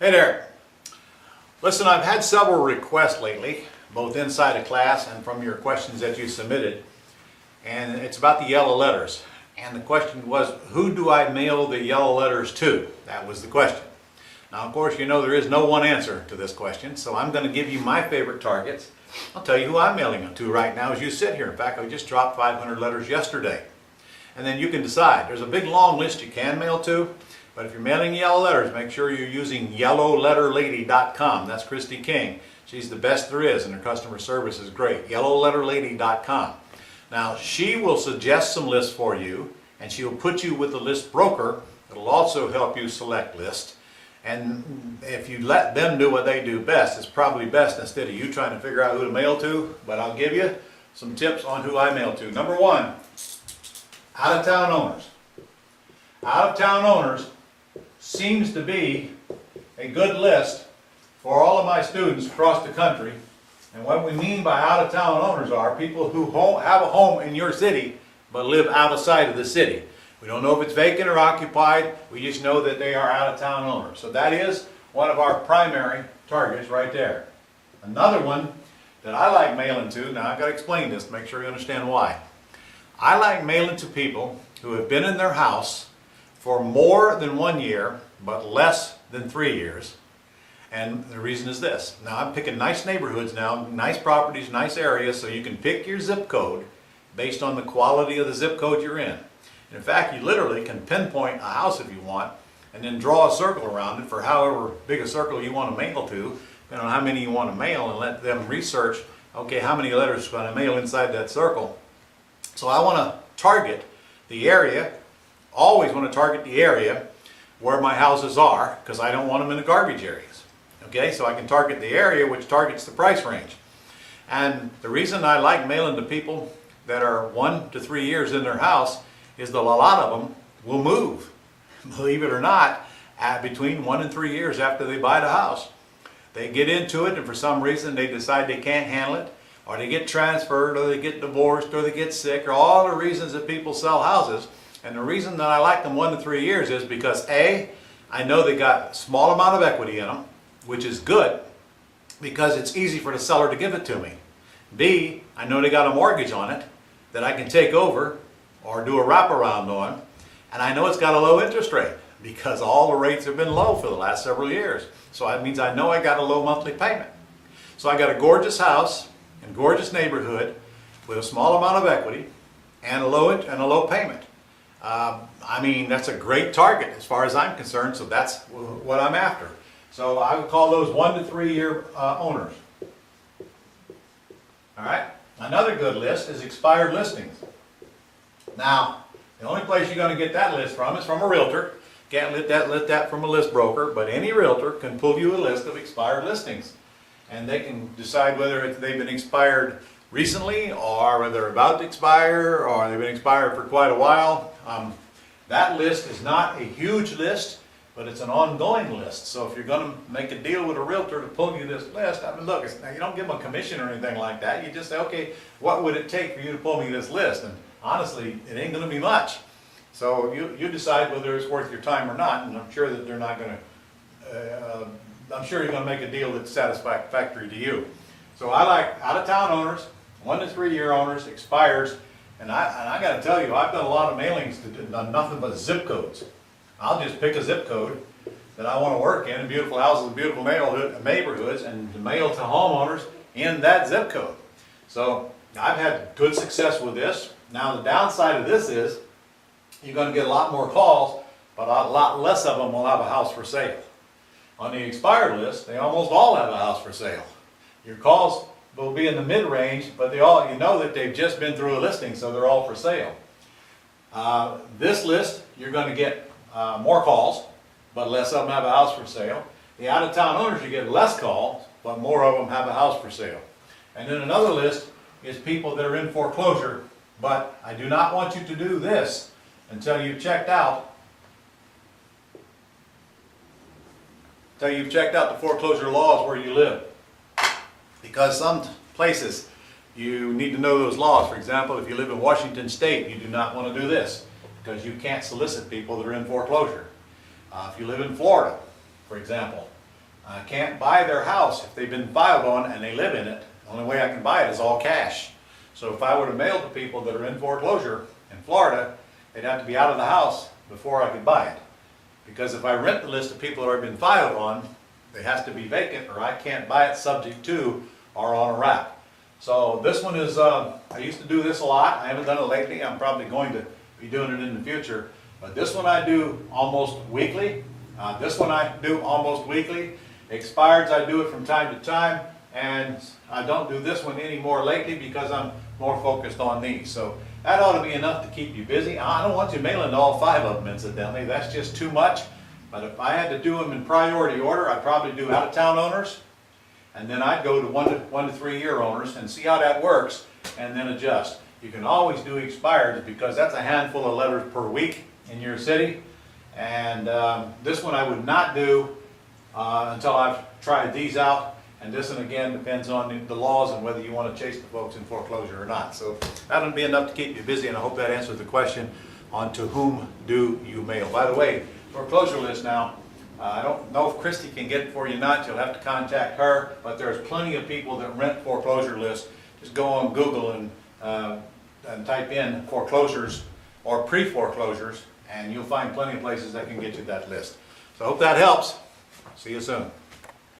Hey there. Listen, I've had several requests lately, both inside of class and from your questions that you submitted, and it's about the yellow letters. And the question was, who do I mail the yellow letters to? That was the question. Now, of course, you know there is no one answer to this question, so I'm going to give you my favorite targets. I'll tell you who I'm mailing them to right now as you sit here. In fact, I just dropped 500 letters yesterday. And then you can decide. There's a big long list you can mail to, but if you're mailing yellow letters, make sure you're using yellowletterlady.com. That's Christy King. She's the best there is, and her customer service is great. Yellowletterlady.com. Now, she will suggest some lists for you, and she will put you with a list broker that will also help you select lists. And if you let them do what they do best, it's probably best instead of you trying to figure out who to mail to. But I'll give you some tips on who I mail to. Number one, out-of-town owners. Out-of-town owners seems to be a good list for all of my students across the country. And what we mean by out-of-town owners are people who have a home in your city but live outside of the city. We don't know if it's vacant or occupied, we just know that they are out-of-town owners. So that is one of our primary targets right there. Another one that I like mailing to, now I've got to explain this to make sure you understand why. I like mailing to people who have been in their house for more than 1 year, but less than 3 years. And the reason is this. Now I'm picking nice neighborhoods now, nice properties, nice areas, so you can pick your zip code based on the quality of the zip code you're in. And in fact, you literally can pinpoint a house if you want, and then draw a circle around it for however big a circle you want to mail to, depending on how many you want to mail, and let them research, okay, how many letters are going to mail inside that circle. So I want to target the area, always want to target the area where my houses are, because I don't want them in the garbage areas. Okay, so I can target the area which targets the price range. And the reason I like mailing to people that are 1 to 3 years in their house is that a lot of them will move, believe it or not, between 1 and 3 years after they buy the house. They get into it and for some reason they decide they can't handle it, or they get transferred, or they get divorced, or they get sick, or all the reasons that people sell houses. And the reason that I like them 1 to 3 years is because A, I know they got a small amount of equity in them, which is good because it's easy for the seller to give it to me. B, I know they got a mortgage on it that I can take over or do a wraparound on, and I know it's got a low interest rate because all the rates have been low for the last several years. So that means I know I got a low monthly payment. So I got a gorgeous house in a gorgeous neighborhood with a small amount of equity and a low payment. I mean, that's a great target as far as I'm concerned, so that's what I'm after. So I would call those 1 to 3 year owners. All right. Another good list is expired listings. Now, the only place you're going to get that list from is from a realtor. Can't let that from a list broker, but any realtor can pull you a list of expired listings. And they can decide whether they've been expired recently, or whether they're about to expire, or they've been expired for quite a while. That list is not a huge list, but it's an ongoing list. So if you're going to make a deal with a realtor to pull you this list, I mean, look, you don't give them a commission or anything like that. You just say, okay, what would it take for you to pull me this list? And honestly, it ain't going to be much. So you decide whether it's worth your time or not, and I'm sure that they're not going to, I'm sure you're going to make a deal that's satisfactory to you. So I like out-of-town owners, 1 to 3 year owners, expires, and I got to tell you, I've done a lot of mailings to nothing but zip codes. I'll just pick a zip code that I want to work in beautiful houses and beautiful neighborhoods, and mail to homeowners in that zip code. So I've had good success with this. Now the downside of this is you're going to get a lot more calls, but a lot less of them will have a house for sale. On the expired list, they almost all have a house for sale. Your calls will be in the mid-range, but you know that they've just been through a listing, so they're all for sale. This list, you're going to get more calls, but less of them have a house for sale. The out-of-town owners, you get less calls, but more of them have a house for sale. And then another list is people that are in foreclosure, but I do not want you to do this until you've checked out the foreclosure laws where you live. Because some places you need to know those laws. For example, if you live in Washington State, you do not want to do this because you can't solicit people that are in foreclosure. If you live in Florida, for example, I can't buy their house if they've been filed on and they live in it. The only way I can buy it is all cash. So if I were to mail to people that are in foreclosure in Florida, they'd have to be out of the house before I could buy it. Because if I rent the list of people that have been filed on, it has to be vacant or I can't buy it subject to or on a wrap. So this one is, I used to do this a lot. I haven't done it lately. I'm probably going to be doing it in the future. But this one I do almost weekly. This one I do almost weekly. Expireds I do it from time to time. And I don't do this one anymore lately because I'm more focused on these. So that ought to be enough to keep you busy. I don't want you mailing to all 5 of them incidentally. That's just too much. But if I had to do them in priority order, I'd probably do out-of-town owners. And then I'd go to 1 to 3 year owners and see how that works and then adjust. You can always do expired because that's a handful of letters per week in your city. And this one I would not do until I've tried these out. And this one again depends on the laws and whether you want to chase the folks in foreclosure or not. So that'll be enough to keep you busy, and I hope that answers the question on to whom do you mail. By the way, foreclosure list now, I don't know if Christy can get it for you or not. You'll have to contact her, but there's plenty of people that rent foreclosure lists. Just go on Google and type in foreclosures or pre-foreclosures, and you'll find plenty of places that can get you that list. So I hope that helps. See you soon.